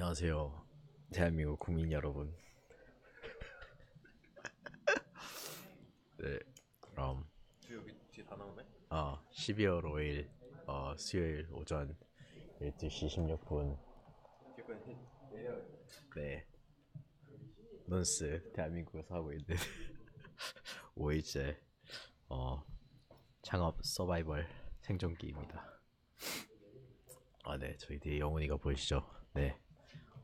안녕하세요. 대한민국 국민 여러분. 네, 그럼 여기 뒤에 다 나오네? 12월 5일 수요일 오전 12시 16분. 네, 논스 대한민국에서 하고 있는 5일째 창업 서바이벌 생존기입니다. 네, 저희 뒤에 영훈이가 보이시죠? 네.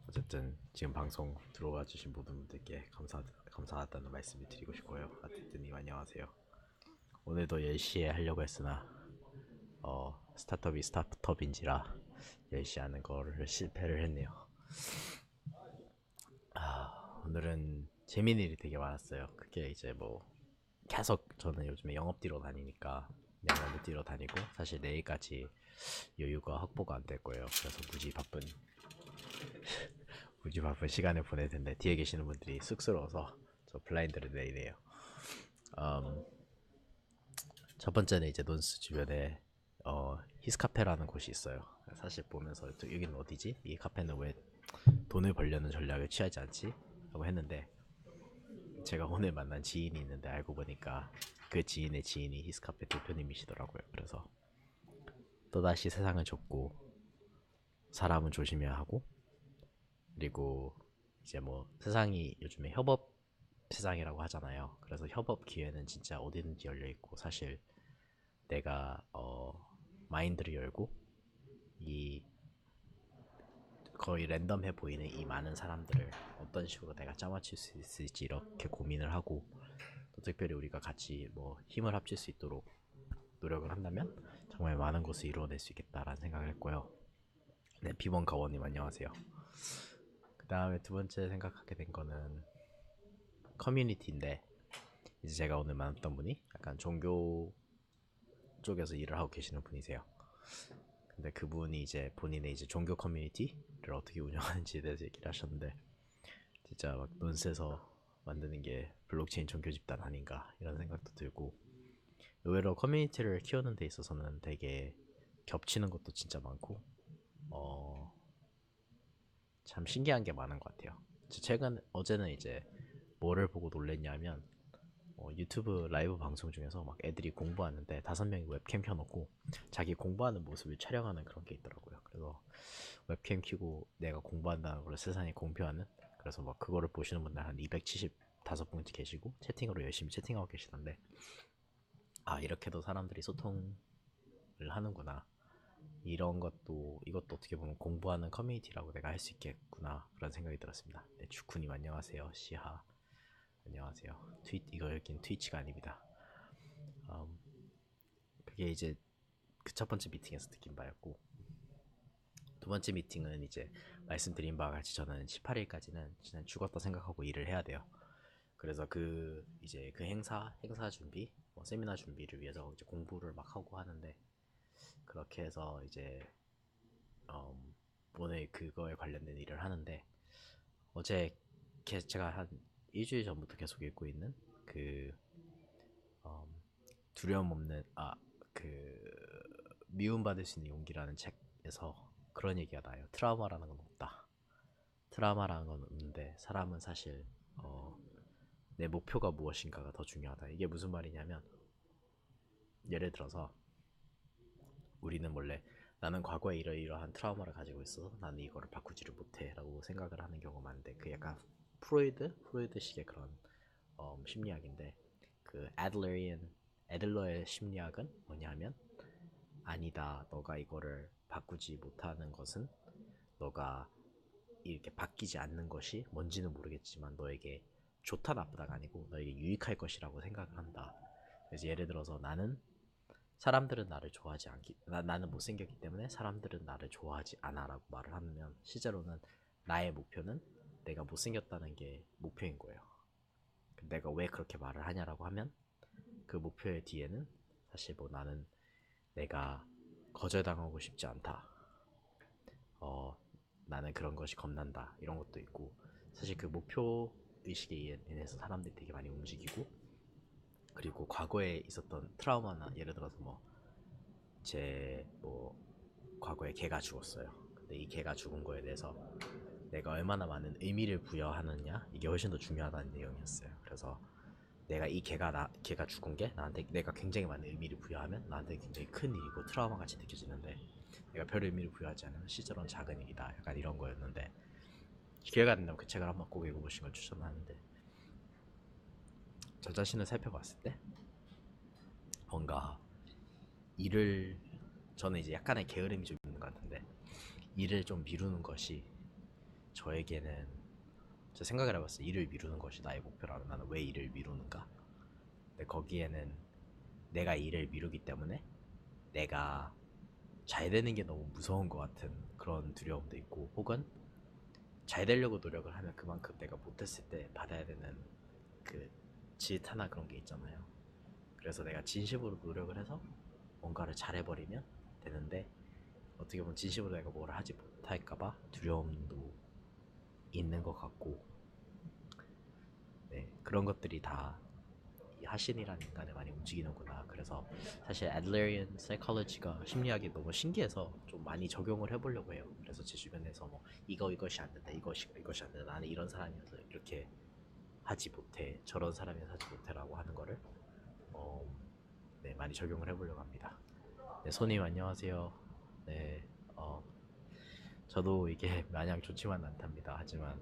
어쨌든 지금 방송 들어와 주신 모든 분들께 감사하다는 말씀을 드리고 싶고요. 아티트님 안녕하세요. 오늘도 10시에 하려고 했으나 스타트업이 스타트업인지라 10시 하는 거를 실패를 했네요. 오늘은 재미있는 일이 되게 많았어요. 그게 이제 뭐 계속 저는 요즘에 영업 뛰러 다니니까 영업을 뛰러 다니고 사실 내일까지 여유가 확보가 안 될 거예요. 그래서 무지 바쁜 시간을 보낼 텐데 뒤에 계시는 분들이 쑥스러워서 저 블라인드를 내리네요. 첫 번째는 이제 논스 주변에 히스카페라는 곳이 있어요. 사실 보면서 여기는 어디지? 이 카페는 왜 돈을 벌려는 전략을 취하지 않지? 라고 했는데 제가 오늘 만난 지인이 있는데 알고 보니까 그 지인의 지인이 히스카페 대표님이시더라고요. 그래서 또다시 세상은 좁고 사람은 조심해야 하고, 그리고 이제 뭐 세상이 요즘에 협업 세상이라고 하잖아요. 그래서 협업 기회는 진짜 어디든지 열려 있고, 사실 내가 마인드를 열고 이 거의 랜덤해 보이는 이 많은 사람들을 어떤 식으로 내가 짜맞출 수 있을지 이렇게 고민을 하고, 또 특별히 우리가 같이 뭐 힘을 합칠 수 있도록 노력을 한다면 정말 많은 것을 이루어낼 수 있겠다라는 생각을 했고요. 네, 비번 가원님 안녕하세요. 그 다음에 두 번째 생각하게 된 거는 커뮤니티인데, 이제 제가 오늘 만났던 분이 약간 종교 쪽에서 일을 하고 계시는 분이세요. 근데 그분이 이제 본인의 이제 종교 커뮤니티를 어떻게 운영하는지에 대해서 얘기를 하셨는데, 진짜 막 논스에서 만드는 게 블록체인 종교 집단 아닌가 이런 생각도 들고, 의외로 커뮤니티를 키우는 데 있어서는 되게 겹치는 것도 진짜 많고 참 신기한 게 많은 것 같아요. 어제는 이제 뭐를 보고 놀랬냐면, 유튜브 라이브 방송 중에서 막 애들이 공부하는데 5명이 웹캠 켜놓고 자기 공부하는 모습을 촬영하는 그런 게 있더라고요. 그래서 웹캠 켜고 내가 공부한다는 걸 세상에 공표하는, 그래서 막 그거를 보시는 분들 한 275분 계시고 채팅으로 열심히 채팅하고 계시던데, 이렇게도 사람들이 소통을 하는구나, 이것도 어떻게 보면 공부하는 커뮤니티라고 내가 할 수 있겠구나, 그런 생각이 들었습니다. 네, 주쿠님 안녕하세요. 시하 안녕하세요. 이거 여긴 트위치가 아닙니다. 그게 이제 그 첫 번째 미팅에서 느낀 바였고, 두 번째 미팅은 이제 말씀드린 바와 같이 저는 18일까지는 그냥 죽었다 생각하고 일을 해야 돼요. 그래서 이제 그 행사 준비, 뭐 세미나 준비를 위해서 이제 공부를 막 하고 하는데, 그렇게 해서 이제 오늘 그거에 관련된 일을 하는데, 어제 제가 한 일주일 전부터 계속 읽고 있는 그 두려움 없는 미움받을 수 있는 용기라는 책에서 그런 얘기가 나요. 트라우마라는 건 없다. 트라우마라는 건 없는데 사람은 사실 내 목표가 무엇인가가 더 중요하다. 이게 무슨 말이냐면, 예를 들어서 우리는 원래 나는 과거에 이러이러한 트라우마를 가지고 있어서 나는 이거를 바꾸지를 못해 라고 생각을 하는 경우가 많은데, 그 약간 프로이드식의 그런 심리학인데, 그 애들러의 심리학은 뭐냐면, 아니다, 너가 이거를 바꾸지 못하는 것은 너가 이렇게 바뀌지 않는 것이 뭔지는 모르겠지만 너에게 좋다 나쁘다가 아니고 너에게 유익할 것이라고 생각을 한다. 그래서 예를 들어서 사람들은 나를 좋아하지 않기 나는 못생겼기 때문에 사람들은 나를 좋아하지 않아 라고 말을 하면, 실제로는 나의 목표는 내가 못생겼다는 게 목표인 거예요. 내가 왜 그렇게 말을 하냐라고 하면, 그 목표의 뒤에는 사실 뭐 나는 내가 거절당하고 싶지 않다, 어, 나는 그런 것이 겁난다, 이런 것도 있고, 사실 그 목표 의식에 인해서 사람들이 되게 많이 움직이고, 그리고 과거에 있었던 트라우마나, 예를 들어서 과거에 개가 죽었어요. 근데 이 개가 죽은 거에 대해서 내가 얼마나 많은 의미를 부여하느냐 이게 훨씬 더 중요하다는 내용이었어요. 그래서 내가 이 걔가 죽은 게 나한테 내가 굉장히 많은 의미를 부여하면 나한테 굉장히 큰 일이고 트라우마 같이 느껴지는데 내가 별 의미를 부여하지 않으면 시절은 작은 일이다. 약간 이런 거였는데 기회가 된다면 그 책을 한번 꼭 읽어보시는 걸 추천하는데 저 자신을 살펴봤을 때 뭔가 일을 저는 이제 약간의 게으름이 좀 있는 것 같은데 일을 좀 미루는 것이 저에게는 저 생각을 해봤어요. 일을 미루는 것이 나의 목표라면 나는 왜 일을 미루는가? 근데 거기에는 내가 일을 미루기 때문에 내가 잘 되는 게 너무 무서운 것 같은 그런 두려움도 있고 혹은 잘 되려고 노력을 하면 그만큼 내가 못했을 때 받아야 되는 그 질타나 그런 게 있잖아요. 그래서 내가 진심으로 노력을 해서 뭔가를 잘해버리면 되는데 어떻게 보면 진심으로 내가 뭘 하지 못할까봐 두려움도 있는 것 같고 네, 그런 것들이 다 이 하신이라는 인간을 많이 움직이는구나. 그래서 사실 애들리안 사이콜로지가 심리학이 너무 신기해서 좀 많이 적용을 해보려고 해요. 그래서 제 주변에서 뭐 이것이 안 된다, 이것이 안 된다, 나는 이런 사람이어서 이렇게 하지 못해, 저런 사람이어서 하지 못해라고 하는 거를 어, 네, 많이 적용을 해보려고 합니다. 네, 손님 안녕하세요. 네, 저도 이게 마냥 좋지만 않답니다. 하지만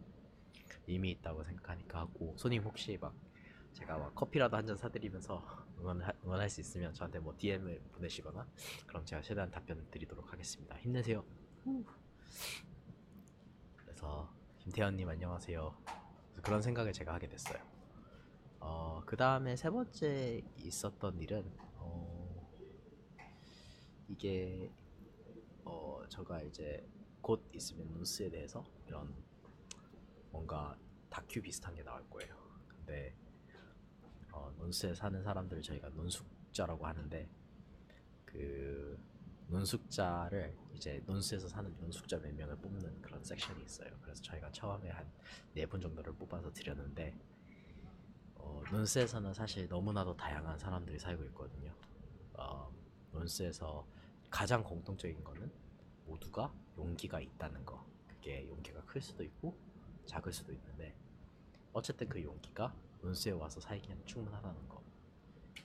의미 있다고 생각하니까 하고 손님 혹시 막 제가 막 커피라도 한 잔 사드리면서 응원할 수 있으면 저한테 뭐 DM을 보내시거나 그럼 제가 최대한 답변 드리도록 하겠습니다. 힘내세요. 그래서 김태현님 안녕하세요. 그런 생각을 제가 하게 됐어요. 그 다음에 세 번째 있었던 일은 이게 제가 이제 곧 있으면 논스에 대해서 이런 뭔가 다큐 비슷한 게 나올 거예요. 근데 논스에 사는 사람들을 저희가 논숙자라고 하는데 그 논숙자를 이제 논스에서 사는 논숙자 몇 명을 뽑는 그런 섹션이 있어요. 그래서 저희가 처음에 한 4분 정도를 뽑아서 드렸는데 논스에서는 사실 너무나도 다양한 사람들이 살고 있거든요. 어, 논스에서 가장 공통적인 거는 모두가 용기가 있다는 거. 그게 용기가 클 수도 있고 작을 수도 있는데 어쨌든 그 용기가 논스에 와서 살기엔 충분하다는 거.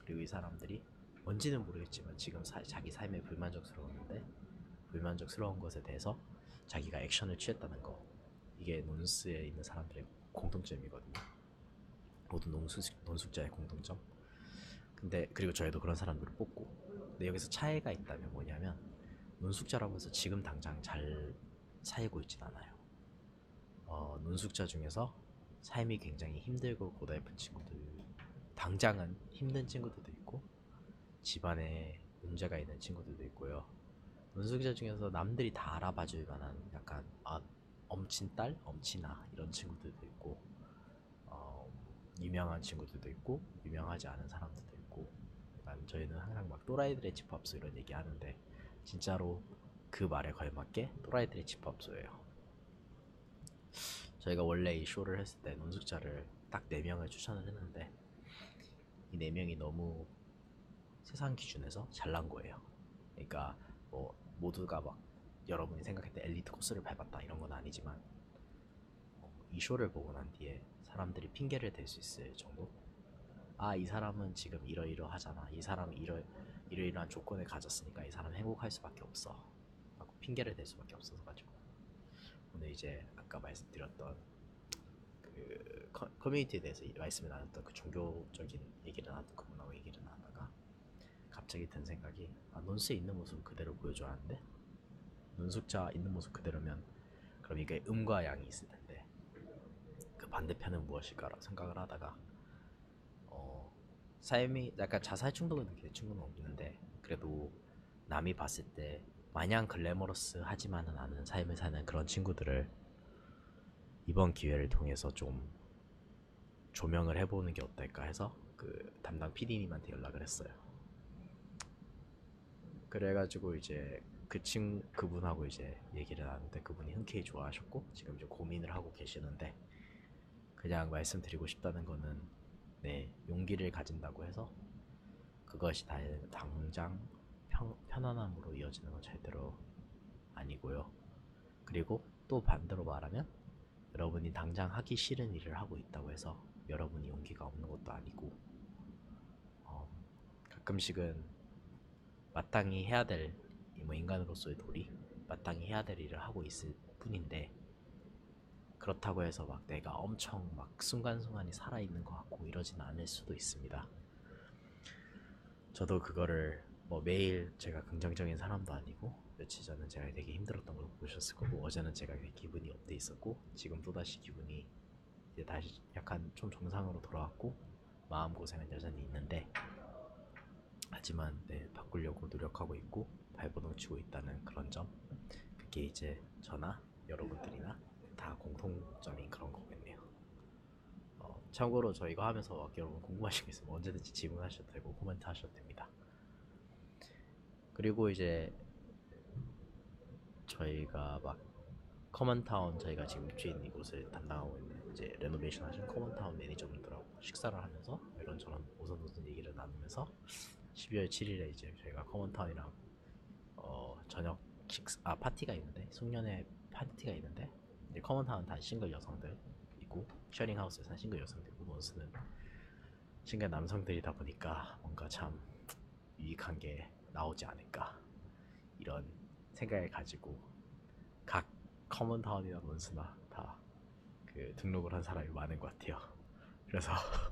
그리고 이 사람들이 뭔지는 모르겠지만 지금 자기 삶에 불만족스러웠는데 불만족스러운 것에 대해서 자기가 액션을 취했다는 거. 이게 논스에 있는 사람들의 공통점이거든요. 모든 논숙자의 공통점. 근데 그리고 저희도 그런 사람들을 뽑고. 근데 여기서 차이가 있다면 뭐냐면 논숙자라고 해서 지금 당장 잘 살고 있진 않아요. 논숙자 중에서 삶이 굉장히 힘들고 고달픈 친구들, 당장은 힘든 친구들도 있고 집안에 문제가 있는 친구들도 있고요. 논숙자 중에서 남들이 다 알아봐줄 만한 약간 엄친딸, 엄친아 이런 친구들도 있고 어, 유명한 친구들도 있고 유명하지 않은 사람들도 있고 저희는 항상 막 또라이들의 집합소 이런 얘기 하는데 진짜로 그 말에 걸맞게 또라이들의 집합소예요. 저희가 원래 이 쇼를 했을 때 논숙자를 딱 4명을 추천을 했는데 이 4명이 너무 세상 기준에서 잘난 거예요. 그러니까 뭐 모두가 막 여러분이 생각했던 엘리트 코스를 밟았다 이런 건 아니지만 이 쇼를 보고 난 뒤에 사람들이 핑계를 댈 수 있을 정도? 이 사람은 지금 이러이러하잖아. 이 사람은 이러이러한 조건을 가졌으니까 이 사람은 행복할 수밖에 없어. 하고 핑계를 댈 수밖에 없어서 가지고 오늘 이제 아까 말씀드렸던 그 커뮤니티에 대해서 말씀을 나눴던 그 종교적인 얘기를 나눴던 그분하고 얘기를 나누다가 갑자기 든 생각이 논스에 있는 모습을 그대로 보여줘야 하는데 논숙자 있는 모습 그대로면 그럼 이게 음과 양이 있을 텐데 그 반대편은 무엇일까라고 생각을 하다가 삶이 약간 자살 충동을 느끼는 친구는 없는데 그래도 남이 봤을 때 마냥 글래머러스 하지만은 않은 삶을 사는 그런 친구들을 이번 기회를 통해서 좀 조명을 해보는 게 어떨까 해서 그 담당 PD님한테 연락을 했어요. 그래가지고 이제 그분하고 이제 얘기를 나눴는데 그분이 흔쾌히 좋아하셨고 지금 이제 고민을 하고 계시는데 그냥 말씀드리고 싶다는 거는 네 용기를 가진다고 해서 그것이 당장 편안함으로 이어지는 건 절대로 아니고요. 그리고 또 반대로 말하면 여러분이 당장 하기 싫은 일을 하고 있다고 해서 여러분이 용기가 없는 것도 아니고, 어, 가끔씩은 마땅히 해야 될, 뭐 인간으로서의 도리, 마땅히 해야 될 일을 하고 있을 뿐인데, 그렇다고 해서 막 내가 엄청 막 순간순간이 살아있는 것 같고 이러진 않을 수도 있습니다. 저도 그거를 뭐 매일 제가 긍정적인 사람도 아니고, 며칠 전은 제가 되게 힘들었던 걸 보셨을 거고, 어제는 제가 기분이 업돼 있었고, 지금 또다시 기분이 이제 다시 약간 좀 정상으로 돌아왔고, 마음고생은 여전히 있는데, 하지만 네, 바꾸려고 노력하고 있고 발버둥 치고 있다는 그런 점, 그게 이제 저나 여러분들이나 다 공통점인 그런 거겠네요. 참고로 저 이거 하면서 막 여러분 궁금하신 게 있으면 언제든지 질문하셔도 되고 코멘트 하셔도 됩니다. 그리고 이제 저희가 막 커먼타운, 저희가 지금 입주해 있는 이곳을 담당하고 있는 이제 레노베이션 하신 커먼타운 매니저분들하고 식사를 하면서 이런저런 오선도선 얘기를 나누면서 12월 7일에 이제 저희가 커먼타운이랑 저녁 파티가 있는데, 송년회 파티가 있는데, 이제 커먼타운 다 싱글 여성들이고 셔링하우스에 산 싱글 여성들이고, 몬스는 싱글 남성들이다 보니까 뭔가 참 유익한 게 나오지 않을까, 이런 생각을 가지고 각 커먼타운이나 몬스나 다 그 등록을 한 사람이 많은 것 같아요. 그래서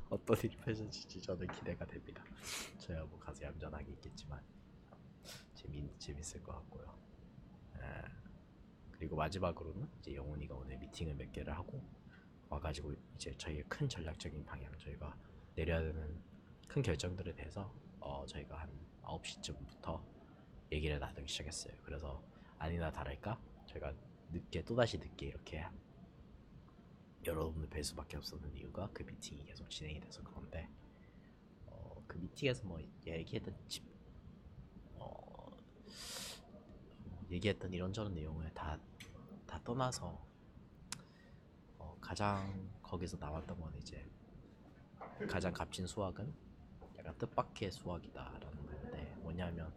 어떤 일이 펼쳐질지 저는 기대가 됩니다. 저야 뭐 가서 얌전하게 있겠지만 재밌을 것 같고요. 에, 그리고 마지막으로는 이제 영훈이가 오늘 미팅을 몇 개를 하고 와가지고 이제 저희의 큰 전략적인 방향, 저희가 내려야 되는 큰 결정들에 대해서 저희가 한 9시쯤부터 얘기를 나누기 시작했어요. 그래서 아니나 다를까 저희가 또다시 늦게 이렇게 여러분들 뵐 수밖에 없었는 이유가 그 미팅이 계속 진행이 돼서 그런데, 그 미팅에서 뭐 얘기했던 어, 얘기했던 이런저런 내용을 다 떠나서, 가장 거기서 나왔던 건 이제 가장 값진 수학은 약간 뜻밖의 수학이다라는 건데, 뭐냐면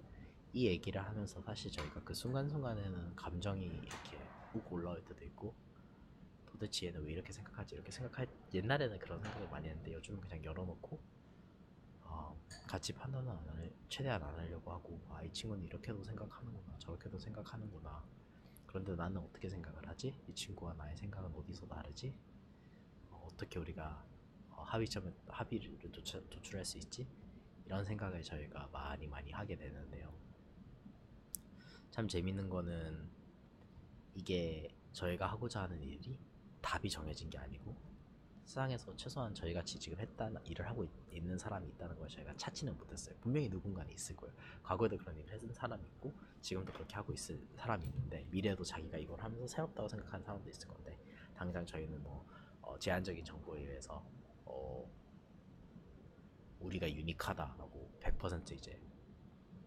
이 얘기를 하면서 사실 저희가 그 순간순간에는 감정이 이렇게 훅 올라올 때도 있고, 도대체 얘는 왜 이렇게 생각하지, 이렇게 생각할, 옛날에는 그런 생각을 많이 했는데 요즘은 그냥 열어놓고 같이 판단을 최대한 안 하려고 하고, 이 친구는 이렇게도 생각하는구나, 저렇게도 생각하는구나, 그런데 나는 어떻게 생각을 하지, 이 친구와 나의 생각은 어디서 다르지, 어떻게 우리가 합의를 도출할 수 있지, 이런 생각을 저희가 많이 하게 되는데요. 참 재밌는 거는 이게 저희가 하고자 하는 일이 답이 정해진 게 아니고, 세상에서 최소한 저희 같이 지금 일을 하고 있는 사람이 있다는 걸 저희가 찾지는 못했어요. 분명히 누군가는 있을 거예요. 과거에도 그런 일을 했던 사람이 있고 지금도 그렇게 하고 있을 사람이 있는데, 미래에도 자기가 이걸 하면서 새롭다고 생각하는 사람도 있을 건데, 당장 저희는 뭐 제한적인 정보에 의해서 우리가 유니크하다라고 100% 이제,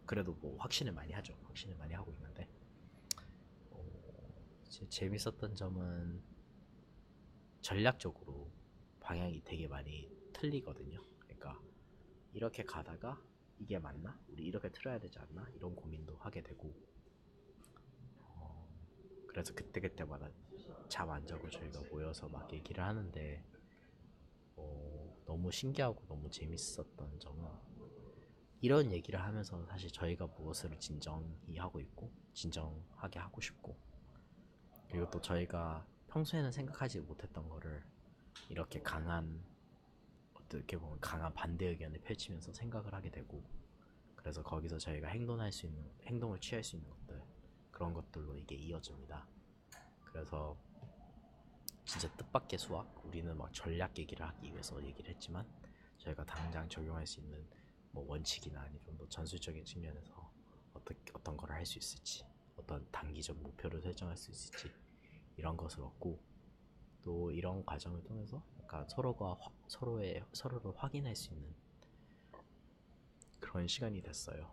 그래도 뭐 확신을 많이 하죠. 확신을 많이 하고 있는데, 재밌었던 점은 전략적으로 방향이 되게 많이 틀리거든요. 그러니까 이렇게 가다가 이게 맞나? 우리 이렇게 틀어야 되지 않나? 이런 고민도 하게 되고, 그래서 그때그때마다 잠 안 자고 저희가 모여서 막 얘기를 하는데, 너무 신기하고 너무 재밌었던 점은, 이런 얘기를 하면서 사실 저희가 무엇을 진정히 하고 있고 진정하게 하고 싶고, 그리고 또 저희가 평소에는 생각하지 못했던 거를 이렇게 어떻게 보면 강한 반대 의견을 펼치면서 생각을 하게 되고, 그래서 거기서 저희가 행동을 취할 수 있는 것들, 그런 것들로 이게 이어집니다. 그래서 진짜 뜻밖의 수학, 우리는 막 전략 얘기를 하기 위해서 얘기를 했지만 저희가 당장 적용할 수 있는 뭐 원칙이나 아니 좀 더 전술적인 측면에서 어떤 걸 할 수 있을지, 어떤 단기적 목표를 설정할 수 있을지, 이런 것을 얻고, 또 이런 과정을 통해서 약간 서로를 확인할 수 있는 그런 시간이 됐어요.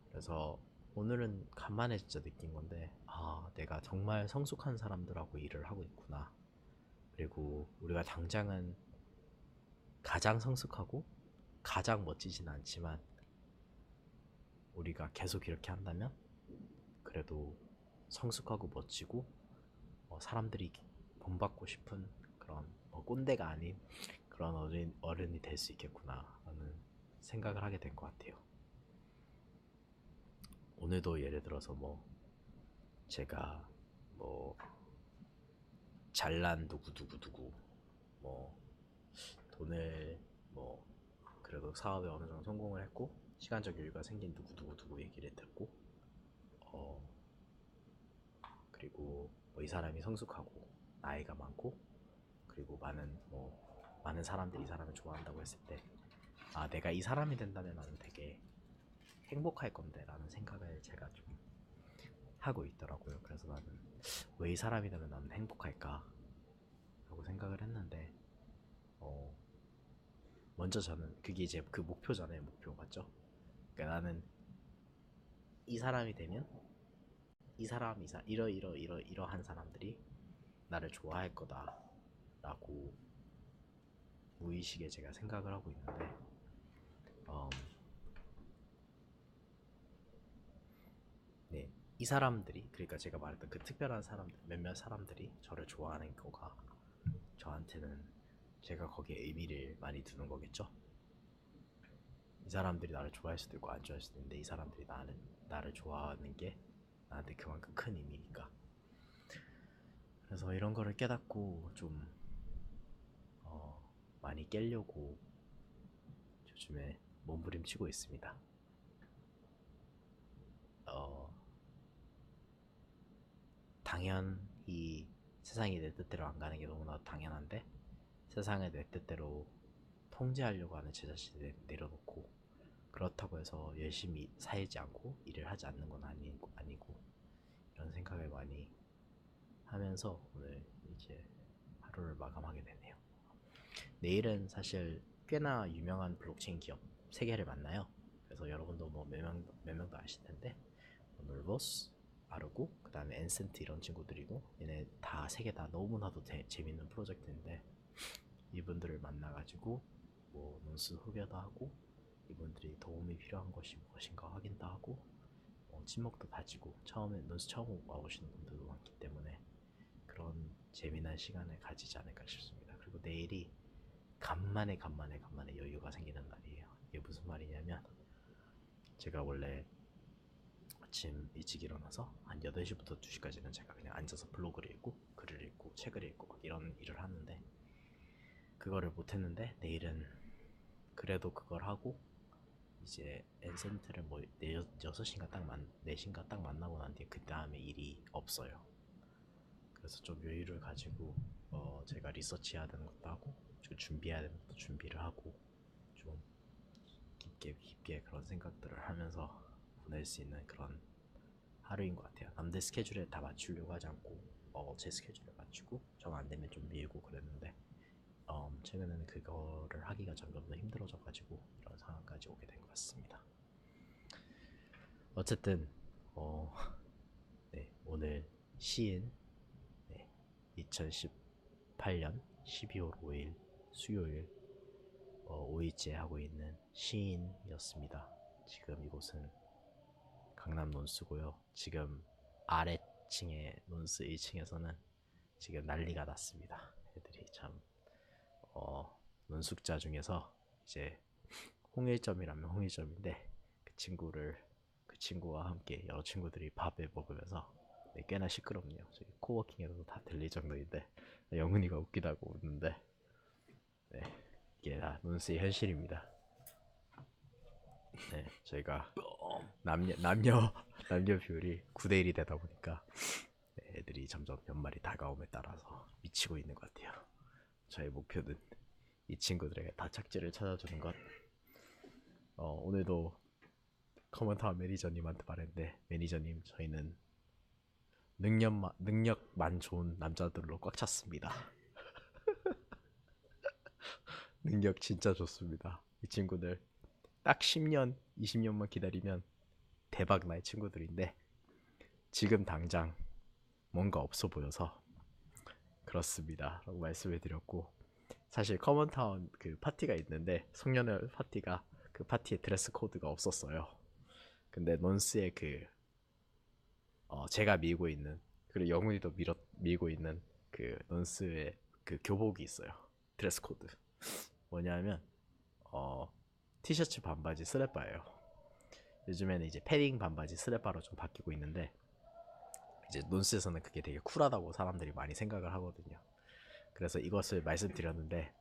그래서 오늘은 간만에 진짜 느낀 건데, 내가 정말 성숙한 사람들하고 일을 하고 있구나. 그리고 우리가 당장은 가장 성숙하고 가장 멋지진 않지만, 우리가 계속 이렇게 한다면 그래도 성숙하고 멋지고, 사람들이 본받고 싶은 그런 꼰대가 아닌 그런 어른이 될 수 있겠구나라는 생각을 하게 된 것 같아요. 오늘도 예를 들어서 제가 뭐 잘난 누구 뭐 돈을 그래도 사업에 어느 정도 성공을 했고 시간적 여유가 생긴 누구 얘기를 듣고 그리고 이 사람이 성숙하고 나이가 많고 그리고 많은 사람들이 이 사람을 좋아한다고 했을 때 내가 이 사람이 된다면 나는 되게 행복할 건데 라는 생각을 제가 좀 하고 있더라고요. 그래서 나는 왜 이 사람이 되면 나는 행복할까 라고 생각을 했는데 먼저 저는 그게 이제 그 목표잖아요. 목표 맞죠? 그러니까 나는 이 사람이 되면 이러한 사람들이 나를 좋아할 거다라고 무의식에 제가 생각을 하고 있는데 네, 이 사람들이 그러니까 제가 말했던 그 특별한 사람들 몇몇 사람들이 저를 좋아하는 거가 저한테는 제가 거기에 의미를 많이 두는 거겠죠. 이 사람들이 나를 좋아할 수도 있고 안 좋아할 수도 있는데 이 사람들이 나를 좋아하는 게 나한테 그만큼 큰 의미니까. 그래서 이런 거를 깨닫고 좀 많이 깨려고 요즘에 몸부림치고 있습니다. 당연히 세상이 내 뜻대로 안 가는 게 너무나 당연한데 세상을 내 뜻대로 통제하려고 하는 제 자신을 내려놓고 그렇다고 해서 열심히 살지 않고 일을 하지 않는 건 아니고 이런 생각을 많이 하면서 오늘 이제 하루를 마감하게 되네요. 내일은 사실 꽤나 유명한 블록체인 기업 3개를 만나요. 그래서 여러분도 몇 명도 아실 텐데 놀보스, 아르고, 그 다음에 엔센트 이런 친구들이고 얘네 다 3개 다 너무나도 재밌는 프로젝트인데 이분들을 만나가지고 논술 후배도 하고 이분들이 도움이 필요한 것이 무엇인가 확인도 하고 친목도 다지고 처음에 논술 처음 와보시는 분들도 많기 때문에 그런 재미난 시간을 가지지 않을까 싶습니다. 그리고 내일이 간만에 여유가 생기는 날이에요. 이게 무슨 말이냐면 제가 원래 아침 일찍 일어나서 한 8시부터 2시까지는 제가 그냥 앉아서 블로그를 읽고 글을 읽고 책을 읽고 막 이런 일을 하는데 그거를 못했는데 내일은 그래도 그걸 하고 이제 엔센트를 6시인가 4시인가 딱 만나고 난 뒤에 그 다음에 일이 없어요. 그래서 좀 여유를 가지고 제가 리서치해야 되는 것도 하고 준비해야 되는 것도 준비를 하고 좀 깊게 그런 생각들을 하면서 보낼 수 있는 그런 하루인 것 같아요. 남들 스케줄에 다 맞추려고 하지 않고 제 스케줄에 맞추고 정 안 되면 좀 미루고 그랬는데 최근에는 그거를 하기가 점점 더 힘들어져가지고 이런 상황까지 오게 된 것 같습니다. 어쨌든 네, 오늘 시인 2018년 12월 5일 수요일 5일째 하고 있는 시인이었습니다. 지금 이곳은 강남 논스고요. 지금 아래층의 논스 1층에서는 지금 난리가 났습니다. 애들이 참 논숙자 중에서 이제 홍일점이라면 홍일점인데 그 친구와 함께 여러 친구들이 밥을 먹으면서 꽤나 시끄럽네요. 저기 코워킹에서도 다 들릴 정도인데 영훈이가 웃기다고 웃는데 네, 이게 다 논스의 현실입니다. 네, 저희가 남녀 비율이 9대1이 되다 보니까 네, 애들이 점점 연말이 다가옴에 따라서 미치고 있는 것 같아요. 저의 목표는 이 친구들에게 다착지를 찾아주는 것. 오늘도 커먼타운 매니저님한테 말했는데 매니저님 저희는 능력만 좋은 남자들로 꽉 찼습니다. 능력 진짜 좋습니다. 이 친구들 딱 10년, 20년만 기다리면 대박 날 친구들인데 지금 당장 뭔가 없어 보여서 그렇습니다 라고 말씀을 드렸고 사실 커먼타운 그 파티가 있는데 송년회 파티가 그 파티에 드레스 코드가 없었어요. 근데 논스의 제가 밀고 있는 그리고 영훈이도 밀고 있는 그 논스의 그 교복이 있어요. 드레스 코드. 뭐냐면 어 티셔츠 반바지 스레빠예요. 요즘에는 이제 패딩 반바지 스레빠로 좀 바뀌고 있는데 이제 논스에서는 그게 되게 쿨하다고 사람들이 많이 생각을 하거든요. 그래서 이것을 말씀드렸는데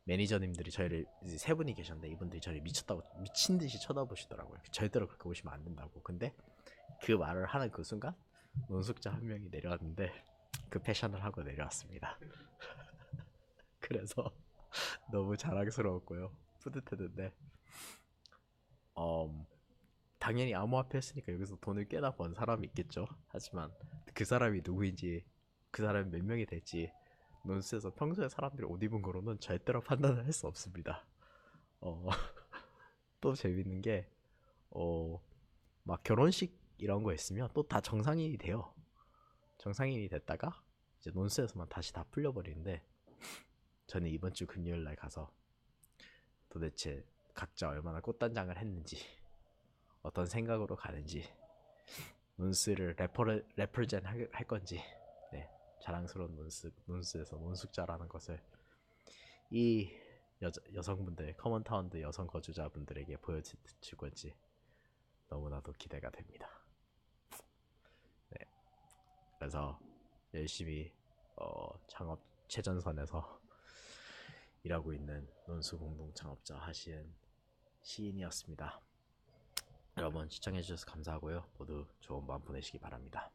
매니저님들이 저희를 이제 세 분이 계셨는데 이분들이 저를 미쳤다고 미친 듯이 쳐다보시더라고요. 절대로 그렇게 보시면 안 된다고. 근데 그 말을 하는 그 순간 논숙자 한 명이 내려왔는데 그 패션을 하고 내려왔습니다. 그래서 너무 자랑스러웠고요. 뿌듯했는데 어, 당연히 암호화폐 했으니까 여기서 돈을 꽤나 번 사람이 있겠죠. 하지만 그 사람이 누구인지 그 사람이 몇 명이 될지 논스에서 평소에 사람들이 옷 입은 거로는 절대로 판단을 할 수 없습니다. 어, 또 재밌는 게 막 결혼식 이런 거 있으면 또 다 정상인이 돼요. 정상인이 됐다가 이제 논스에서만 다시 다 풀려버리는데 저는 이번 주 금요일 날 가서 도대체 각자 얼마나 꽃단장을 했는지 어떤 생각으로 가는지 논스를 레퍼젠 할 건지 네, 자랑스러운 논스에서 논숙자라는 것을 이 여성분들 커먼타운드 여성 거주자분들에게 보여줄 건지 너무나도 기대가 됩니다. 네, 그래서 열심히 창업 최전선에서 일하고 있는 논수 공동 창업자 하시은 시인이었습니다. 여러분 시청해주셔서 감사하고요. 모두 좋은 밤 보내시기 바랍니다.